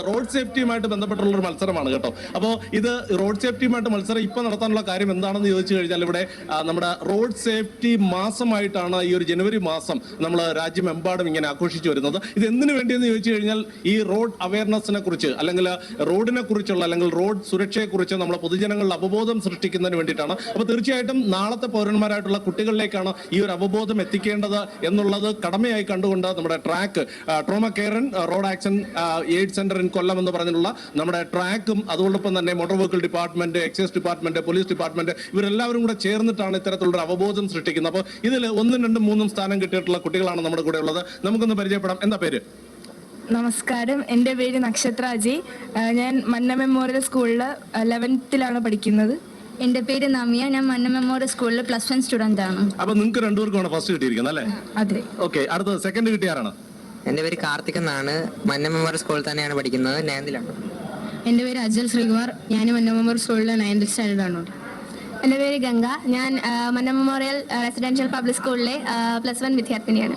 Road സേഫ്റ്റിയുമായിട്ട് ബന്ധപ്പെട്ടുള്ള ഒരു മത്സരമാണ് കേട്ടോ. അപ്പോൾ ഇത് റോഡ് സേഫ്റ്റിയുമായിട്ട് മത്സരം ഇപ്പോൾ നടത്താനുള്ള കാര്യം എന്താണെന്ന് ചോദിച്ചു കഴിഞ്ഞാൽ ഇവിടെ നമ്മുടെ റോഡ് സേഫ്റ്റി മാസമായിട്ടാണ് ഈ ഒരു ജനുവരി മാസം നമ്മൾ രാജ്യമെമ്പാടും ഇങ്ങനെ ആഘോഷിച്ചു വരുന്നത്. ഇത് എന്തിനു വേണ്ടിയെന്ന് ചോദിച്ചു കഴിഞ്ഞാൽ ഈ റോഡ് അവയർനെസ്സിനെ കുറിച്ച് അല്ലെങ്കിൽ റോഡിനെ കുറിച്ചുള്ള അല്ലെങ്കിൽ റോഡ് സുരക്ഷയെക്കുറിച്ച് നമ്മളെ പൊതുജനങ്ങളിൽ അവബോധം സൃഷ്ടിക്കുന്നതിന് വേണ്ടിയിട്ടാണ്. അപ്പോൾ തീർച്ചയായിട്ടും നാളത്തെ പൗരന്മാരായിട്ടുള്ള കുട്ടികളിലേക്കാണ് ഈ ഒരു അവബോധം എത്തിക്കേണ്ടത് എന്നുള്ളത് കടമയായി കണ്ടുകൊണ്ട് നമ്മുടെ track trauma care road action aid centre Kollam എന്ന് പറഞ്ഞിട്ടുള്ള നമ്മുടെ ട്രാക്കും അതോടൊപ്പം തന്നെ motor vehicle department, excise department, police department ഇവരെല്ലാവരും കൂടെ ചേർന്നിട്ടാണ് ഇത്തരത്തിലുള്ള അവബോധം സൃഷ്ടിക്കുന്നത്. അപ്പോൾ ഇതിൽ 1, 2, 3 സ്ഥാനം കിട്ടിയിട്ടുള്ള കുട്ടികളാണ് നമ്മുടെ കൂടെ ഉള്ളത്. നമുക്കൊന്ന് പരിചയപ്പെടാം. എന്താ പേര്? നമസ്കാരം, എൻ്റെ പേര് നക്ഷത്ര അജയ്. ഞാൻ മന്ന മെമ്മോറിയൽ സ്കൂളിൽ 11th പഠിക്കുന്നത്. എൻ്റെ പേര് നമിയ. ഞാൻ മന്ന മെമ്മോറിയൽ സ്കൂളിൽ +1 സ്റ്റുഡന്റ് ആണ്. അപ്പൊ നിങ്ങൾക്ക് രണ്ടുപേർക്കാണ് ഫസ്റ്റ് കിട്ടിയിരിക്കുന്നത് അല്ലേ? അതെ. ഓക്കെ, അടുത്ത സെക്കൻഡ് കിട്ടിയാരാണ്? എൻ്റെ പേര് കാർത്തിക് എന്നാണ്. മന്ന മെമ്മോറിയൽ സ്കൂളിൽ തന്നെയാണ് പഠിക്കുന്നത്, 9th. എൻ്റെ പേര് അജൽ ശ്രീകുമാർ. ഞാൻ മന്ന മെമ്മോറിയൽ സ്കൂളിൽ 9th സ്റ്റാൻഡേർഡ് ആണ്. എൻ്റെ പേര് ഗംഗ. ഞാൻ മന്ന മെമ്മോറിയൽ റെസിഡൻഷ്യൽ പബ്ലിക് സ്കൂളിലെ +1 വിദ്യാർത്ഥിനിയാണ്.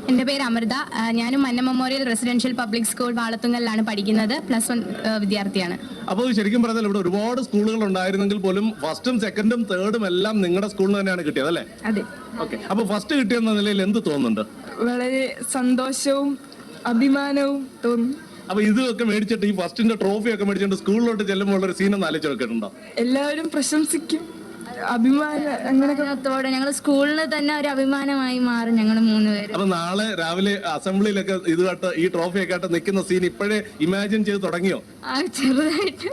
എൻ്റെ പേര് അമൃത. ഞാനും മന്ന മെമ്മോറിയൽ റെസിഡൻഷ്യൽ പബ്ലിക് സ്കൂൾ വാളത്തുങ്കലിലാണ് പഠിക്കുന്നത്, +1 വിദ്യാർത്ഥിയാണ്. അപ്പോൾ ശരിക്കും പറഞ്ഞാൽ ഇവിടെ ഒരുപാട് സ്കൂളുകൾ ഉണ്ടായിരുന്നെങ്കിൽ പോലും ഫസ്റ്റും സെക്കൻഡും തേർഡും എല്ലാം നിങ്ങളുടെ സ്കൂളിൽ തന്നെയാണ് കിട്ടിയത് അല്ലേ? അതെ. ഓക്കെ, അപ്പൊ ഫസ്റ്റ് കിട്ടിയെന്ന നിലയിൽ എന്ത് തോന്നുന്നുണ്ട്? വളരെ സന്തോഷവും അഭിമാനവും തോന്നി. അപ്പൊ ഇതൊക്കെ മേടിച്ചിട്ട് ഈ ഫസ്റ്റിന്റെ ട്രോഫി ഒക്കെ മേടിച്ചിട്ട് സ്കൂളിലോട്ട് ചെല്ലുമ്പോൾ ഒരു സീൻ ഒന്ന് ആലോചിച്ച് നോക്കിയിട്ടുണ്ടോ? എല്ലാവരും പ്രശംസിക്കും, അഭിമാനം അങ്ങനത്തോടെ ഞങ്ങൾ സ്കൂളിന് തന്നെ ഒരു അഭിമാനമായി മാറും ഞങ്ങൾ 3 പേര്. അപ്പൊ നാളെ രാവിലെ അസംബ്ലിയിലൊക്കെ ഇതുമായിട്ട് ഈ ട്രോഫി ഒക്കെ ആയിട്ട് നിൽക്കുന്ന സീൻ ഇപ്പോഴേ ഇമാജിൻ ചെയ്ത് തുടങ്ങിയോ? ചെറുതായിട്ട്.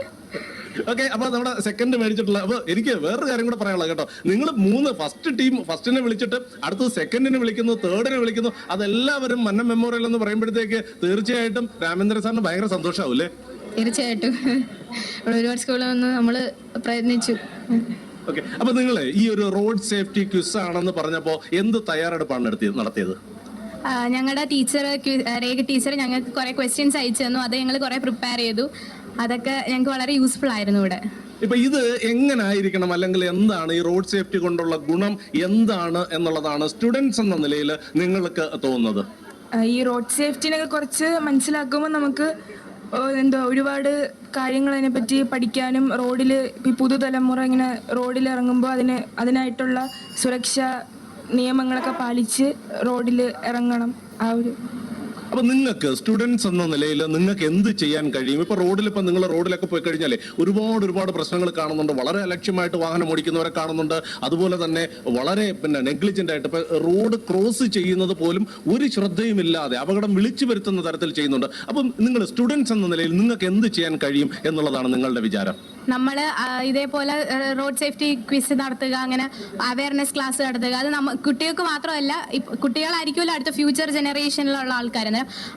ഓക്കെ, അപ്പൊ നമ്മുടെ സെക്കൻഡ് മേടിച്ചിട്ടുള്ള അപ്പൊ എനിക്ക് വേറൊരു കാര്യം കൂടെ പറയാനുള്ളത് കേട്ടോ. നിങ്ങൾ 3 ഫസ്റ്റ് ടീം ഫസ്റ്റിനെ വിളിച്ചിട്ട് അടുത്തത് സെക്കൻഡിനെ വിളിക്കുന്നു, തേർഡിനെ വിളിക്കുന്നു. അതെല്ലാവരും മന്ന മെമ്മോറിയൽ എന്ന് പറയുമ്പോഴത്തേക്ക് തീർച്ചയായിട്ടും രാമേന്ദ്ര സാറിന് ഭയങ്കര സന്തോഷമാവും അല്ലേ? തീർച്ചയായിട്ടും. ഇവിടെ ഒരുപാട് സ്കൂളിൽ വന്ന് നമ്മൾ പ്രയത്നിച്ചു. ഓക്കെ, അപ്പൊ നിങ്ങൾ ഈ ഒരു റോഡ് സേഫ്റ്റി ക്വിസ് ആണെന്ന് പറഞ്ഞപ്പോ എന്ത് തയ്യാറെടുപ്പാണ് നടത്തിയത്? ഞങ്ങളുടെ ടീച്ചർ, രേഖ ടീച്ചർ ഞങ്ങൾക്ക് കുറെ ക്വസ്റ്റ്യൻസ് അയച്ചു തന്നു. അത് ഞങ്ങൾ കുറെ പ്രിപ്പയർ ചെയ്തു. അതൊക്കെ ഞങ്ങൾക്ക് വളരെ യൂസ്ഫുൾ ആയിരുന്നു. ഇവിടെ ഇപ്പൊ ഇത് എങ്ങനായിരിക്കണം അല്ലെങ്കിൽ എന്താണ് ഈ റോഡ് സേഫ്റ്റി കൊണ്ടുള്ള ഗുണം എന്താണ് എന്നുള്ളതാണ് സ്റ്റുഡൻസ് എന്ന നിലയിൽ നിങ്ങൾക്ക് തോന്നുന്നത്? ഈ റോഡ് സേഫ്റ്റിനെ കുറിച്ച് മനസ്സിലാക്കുമ്പോൾ നമുക്ക് ഒരുപാട് കാര്യങ്ങൾ അതിനെപ്പറ്റി പഠിക്കാനും റോഡിൽ പുതുതലമുറ ഇങ്ങനെ റോഡിൽ ഇറങ്ങുമ്പോൾ അതിനായിട്ടുള്ള സുരക്ഷാ നിയമങ്ങളൊക്കെ പാലിച്ച് റോഡിൽ ഇറങ്ങണം. ആ ഒരു അപ്പൊ നിങ്ങൾക്ക് സ്റ്റുഡൻസ് എന്ന നിലയിൽ നിങ്ങൾക്ക് എന്ത് ചെയ്യാൻ കഴിയും? ഇപ്പൊ നിങ്ങൾ റോഡിലൊക്കെ പോയി കഴിഞ്ഞാലേ ഒരുപാട് പ്രശ്നങ്ങൾ കാണുന്നുണ്ട്. വളരെ അലക്ഷ്യമായിട്ട് വാഹനം ഓടിക്കുന്നവരെ കാണുന്നുണ്ട്. അതുപോലെ തന്നെ വളരെ നെഗ്ലിജന്റ് ആയിട്ട് ഇപ്പൊ റോഡ് ക്രോസ് ചെയ്യുന്നത് പോലും ഒരു ശ്രദ്ധയുമില്ലാതെ അപകടം വിളിച്ചു വരുത്തുന്ന തരത്തിൽ ചെയ്യുന്നുണ്ട്. അപ്പം നിങ്ങൾ സ്റ്റുഡൻസ് എന്ന നിലയിൽ നിങ്ങൾക്ക് എന്ത് ചെയ്യാൻ കഴിയും എന്നുള്ളതാണ് നിങ്ങളുടെ വിചാരം? നമ്മൾ ഇതേപോലെ റോഡ് സേഫ്റ്റി ക്വിസ് നടത്തുക, അങ്ങനെ അവയർനെസ് ക്ലാസ് നടത്തുക. അത് കുട്ടികൾക്ക് മാത്രമല്ല, കുട്ടികളായിരിക്കുമല്ലോ അടുത്ത ഫ്യൂച്ചർ ജനറേഷനിലുള്ള ആൾക്കാർ.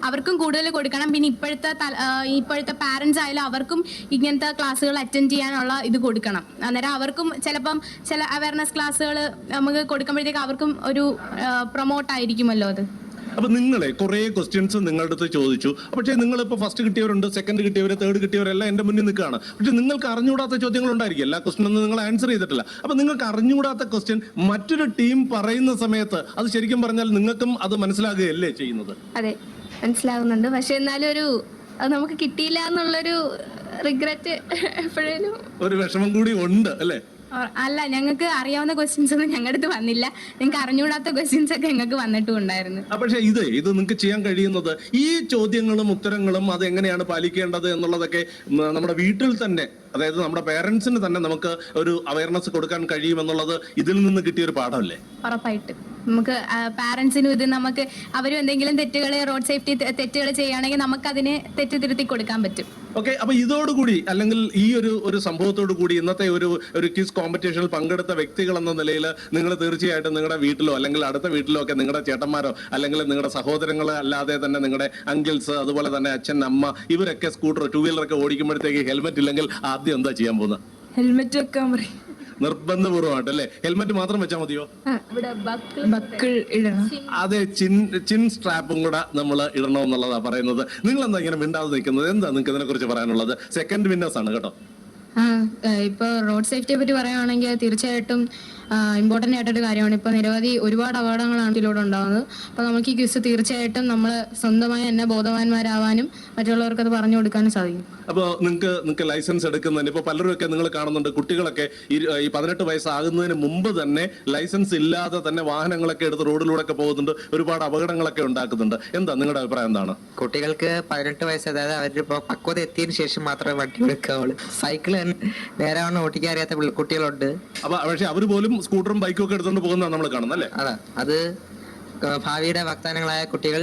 അവർക്കും കൂടുതൽ കൊടുക്കണം. പിന്നെ ഇപ്പോഴത്തെ പാരൻസ് ആയാലും അവർക്കും ഇങ്ങനത്തെ ക്ലാസ്സുകൾ അറ്റൻഡ് ചെയ്യാനുള്ള ഇത് കൊടുക്കണം. അന്നേരം അവർക്കും ചിലപ്പം ചില അവയർനെസ് ക്ലാസ്സുകൾ നമുക്ക് കൊടുക്കുമ്പോഴത്തേക്ക് അവർക്കും ഒരു പ്രൊമോട്ട് ആയിരിക്കുമല്ലോ അത്. അപ്പൊ നിങ്ങളെ കുറെ ക്വസ്റ്റ്യൻസ് നിങ്ങളുടെ അടുത്ത് ചോദിച്ചു. പക്ഷേ നിങ്ങളിപ്പോ ഫസ്റ്റ് കിട്ടിയവരുണ്ട്, സെക്കൻഡ് കിട്ടിയവര്, തേർഡ് കിട്ടിയവരെല്ലാം എന്റെ മുന്നിൽ നിൽക്കുകയാണ്. പക്ഷെ നിങ്ങൾക്ക് അറിഞ്ഞുകൂടാത്ത ചോദ്യങ്ങൾ ഉണ്ടായിരിക്കും. എല്ലാ ക്വസ്റ്റ്യനൊന്നും നിങ്ങൾ ആൻസർ ചെയ്തിട്ടില്ല. അപ്പൊ നിങ്ങൾക്ക് അറിഞ്ഞുകൂടാത്ത ക്വസ്റ്റ്യൻ മറ്റൊരു ടീം പറയുന്ന സമയത്ത് അത് ശരിക്കും പറഞ്ഞാൽ നിങ്ങൾക്കും അത് മനസ്സിലാകുകയല്ലേ ചെയ്യുന്നത്? അതെ, മനസ്സിലാകുന്നുണ്ട്. പക്ഷെ എന്നാലും അത് നമുക്ക് കിട്ടിയില്ല എന്നുള്ളൊരു റിഗ്രറ്റ് എപ്പോഴേലും, ഒരു വിഷമം കൂടി ഉണ്ട് അല്ലേ? അല്ല, ഞങ്ങൾക്ക് അറിയാവുന്ന ക്വസ്റ്റ്യൻസ് ഒന്നും ഞങ്ങളുടെ അടുത്ത് വന്നില്ല. ഞങ്ങൾക്ക് അറിഞ്ഞുകൂടാത്ത ക്വസ്റ്റ്യൻസ് ഒക്കെ ഞങ്ങൾക്ക് വന്നിട്ടും ഉണ്ടായിരുന്നു. പക്ഷേ ഇത് നിങ്ങൾക്ക് ചെയ്യാൻ കഴിയുന്നത് ഈ ചോദ്യങ്ങളും ഉത്തരങ്ങളും അത് എങ്ങനെയാണ് പാലിക്കേണ്ടത് എന്നുള്ളതൊക്കെ നമ്മുടെ വീട്ടിൽ തന്നെ, അതായത് നമ്മുടെ പേരൻസിന് തന്നെ നമുക്ക് ഒരു അവയർനെസ് കൊടുക്കാൻ കഴിയുമെന്നുള്ളത് ഇതിൽ നിന്ന് കിട്ടിയൊരു പാഠമല്ലേ? ഉറപ്പായിട്ട് നമുക്ക് പാരന്റ്സിനും ഇത് നമുക്ക് അവരും എന്തെങ്കിലും റോഡ് സേഫ്റ്റി തെറ്റുകൾ ചെയ്യുകയാണെങ്കിൽ നമുക്ക് അതിനെ തെറ്റ് തിരുത്തി കൊടുക്കാൻ പറ്റും. ഓക്കെ, അപ്പൊ ഇതോടുകൂടി അല്ലെങ്കിൽ ഈ ഒരു സംഭവത്തോടു കൂടി ഇന്നത്തെ ഒരു ക്വിസ് കോമ്പറ്റീഷനിൽ പങ്കെടുത്ത വ്യക്തികൾ എന്ന നിലയിൽ നിങ്ങൾ തീർച്ചയായിട്ടും നിങ്ങളുടെ വീട്ടിലോ അല്ലെങ്കിൽ അടുത്ത വീട്ടിലോ ഒക്കെ നിങ്ങളുടെ ചേട്ടന്മാരോ അല്ലെങ്കിൽ നിങ്ങളുടെ സഹോദരങ്ങളോ അല്ലാതെ തന്നെ നിങ്ങളുടെ അങ്കിൾസ്, അതുപോലെ തന്നെ അച്ഛൻ, അമ്മ, ഇവരൊക്കെ സ്കൂട്ടർ, 2 വീലറൊക്കെ ഓടിക്കുമ്പോഴത്തേക്ക് ഹെൽമെറ്റ് ഇല്ലെങ്കിൽ ആദ്യം എന്താ ചെയ്യാൻ പോകുന്നത്? ഹെൽമെറ്റ് വെക്കാൻ പറയും. നിർബന്ധപൂർവ്വമായിട്ട് അല്ലേ? ഹെൽമെറ്റ് മാത്രം വെച്ചാൽ മതിയോ? ബക്കിൾ ഇടണം. അതെ, ചിൻ സ്ട്രാപ്പും കൂടെ നമ്മൾ ഇടണം എന്നുള്ളതാ പറയുന്നത്. നിങ്ങൾ എന്താ ഇങ്ങനെ മിണ്ടാതെ നിൽക്കുന്നത്? എന്താ നിങ്ങൾക്ക് ഇതിനെ കുറിച്ച് പറയാനുള്ളത്? സെക്കൻഡ് വിന്നേഴ്സ് ആണ് കേട്ടോ. ഇപ്പൊ റോഡ് സേഫ്റ്റിയെ പറ്റി പറയുകയാണെങ്കിൽ തീർച്ചയായിട്ടും ഇമ്പോർട്ടൻ്റ് ആയിട്ടൊരു കാര്യമാണ്. ഇപ്പോൾ നിരവധി ഒരുപാട് അപകടങ്ങളാണ് ഇതിലൂടെ ഉണ്ടാകുന്നത്. അപ്പോൾ നമുക്ക് ഈ ക്വിസ് തീർച്ചയായിട്ടും നമ്മൾ സ്വന്തമായി തന്നെ ബോധവാന്മാരാവാനും മറ്റുള്ളവർക്ക് അത് പറഞ്ഞു കൊടുക്കാനും സാധിക്കും. അപ്പോൾ നിങ്ങൾക്ക് ലൈസൻസ് എടുക്കുന്നതിന് ഇപ്പോൾ പലരുമൊക്കെ നിങ്ങൾ കാണുന്നുണ്ട്, കുട്ടികളൊക്കെ ഈ 18 വയസ്സാകുന്നതിന് മുമ്പ് തന്നെ ലൈസൻസ് ഇല്ലാതെ തന്നെ വാഹനങ്ങളൊക്കെ എടുത്ത് റോഡിലൂടെ ഒക്കെ പോകുന്നുണ്ട്, ഒരുപാട് അപകടങ്ങളൊക്കെ ഉണ്ടാക്കുന്നുണ്ട്. എന്താ നിങ്ങളുടെ അഭിപ്രായം എന്താണ്? കുട്ടികൾക്ക് 18 വയസ്സ്, അതായത് അവരിപ്പോൾ പക്വത എത്തിയതിനു ശേഷം മാത്രമേ വണ്ടി എടുക്കാവുള്ളൂ. സൈക്കിൾ നേരെ വണ്ണം ഓടിക്കാൻ അറിയാത്ത കുട്ടികളുണ്ട്. അപ്പൊ പക്ഷെ അവർ പോലും സ്കൂട്ടറും ബൈക്കും ഒക്കെ എടുത്തുകൊണ്ട് പോകുന്നതാണ് നമ്മൾ കാണുന്നത് അല്ലേ? അതാ അത് ഭാവിയുടെ വാഗ്ദാനങ്ങളായ കുട്ടികൾ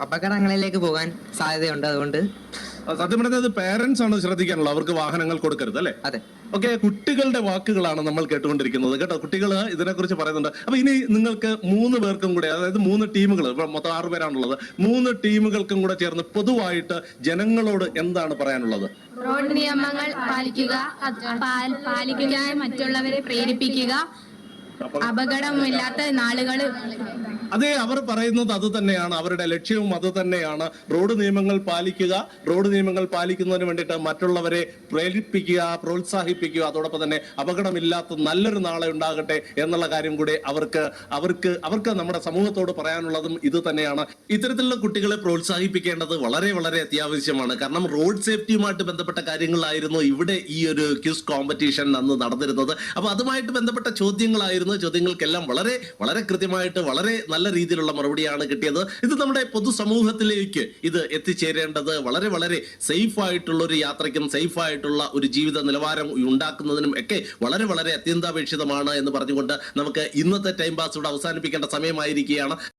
അപകടങ്ങളിലേക്ക് പോകാൻ സാധ്യതയുണ്ട്. അതുകൊണ്ട് സത്യം പറഞ്ഞത് പേരൻസ് ആണ് ശ്രദ്ധിക്കാനുള്ളത്, അവർക്ക് വാഹനങ്ങൾ കൊടുക്കരുത് അല്ലേ? അതെ. ഓക്കെ, കുട്ടികളുടെ വാക്കുകളാണ് നമ്മൾ കേട്ടുകൊണ്ടിരിക്കുന്നത് കേട്ടോ. കുട്ടികൾ ഇതിനെക്കുറിച്ച് പറയുന്നുണ്ട്. അപ്പൊ ഇനി നിങ്ങൾക്ക് 3 പേർക്കും കൂടെ, അതായത് 3 ടീമുകൾ, ഇപ്പൊ മൊത്തം 6 പേരാണുള്ളത്, 3 ടീമുകൾക്കും കൂടെ ചേർന്ന് പൊതുവായിട്ട് ജനങ്ങളോട് എന്താണ് പറയാനുള്ളത്? റോഡ് നിയമങ്ങൾ പാലിക്കുക, പാലിക്കാൻ മറ്റുള്ളവരെ പ്രേരിപ്പിക്കുക, അപകടമില്ലാത്ത നാളുകൾ. അതെ, അവർ പറയുന്നത് അത് തന്നെയാണ്, അവരുടെ ലക്ഷ്യവും അത് തന്നെയാണ്. റോഡ് നിയമങ്ങൾ പാലിക്കുക, റോഡ് നിയമങ്ങൾ പാലിക്കുന്നതിന് വേണ്ടിയിട്ട് മറ്റുള്ളവരെ പ്രേരിപ്പിക്കുക, പ്രോത്സാഹിപ്പിക്കുക, അതോടൊപ്പം തന്നെ അപകടമില്ലാത്ത നല്ലൊരു നാളെ ഉണ്ടാകട്ടെ എന്നുള്ള കാര്യം കൂടി അവർക്ക് നമ്മുടെ സമൂഹത്തോട് പറയാനുള്ളതും ഇത് തന്നെയാണ്. ഇത്തരത്തിലുള്ള കുട്ടികളെ പ്രോത്സാഹിപ്പിക്കേണ്ടത് വളരെ വളരെ അത്യാവശ്യമാണ്. കാരണം റോഡ് സേഫ്റ്റിയുമായിട്ട് ബന്ധപ്പെട്ട കാര്യങ്ങളായിരുന്നു ഇവിടെ ഈ ഒരു ക്വിസ് കോമ്പറ്റീഷൻ അന്ന് നടന്നിരുന്നത്. അപ്പൊ അതുമായിട്ട് ബന്ധപ്പെട്ട ചോദ്യങ്ങൾക്കെല്ലാം വളരെ വളരെ കൃത്യമായിട്ട് വളരെ നല്ല രീതിയിലുള്ള മറുപടിയാണ് കിട്ടിയത്. ഇത് നമ്മുടെ പൊതുസമൂഹത്തിലേക്ക് ഇത് എത്തിച്ചേരേണ്ടത് വളരെ വളരെ സേഫ് ആയിട്ടുള്ള ഒരു യാത്രയ്ക്കും സേഫ് ആയിട്ടുള്ള ഒരു ജീവിത നിലവാരം ഉണ്ടാക്കുന്നതിനും ഒക്കെ വളരെ വളരെ അത്യന്താപേക്ഷിതമാണ് എന്ന് പറഞ്ഞുകൊണ്ട് നമുക്ക് ഇന്നത്തെ ടൈം പാസ് ഇവിടെ അവസാനിപ്പിക്കേണ്ട സമയമായിരിക്കുകയാണ്.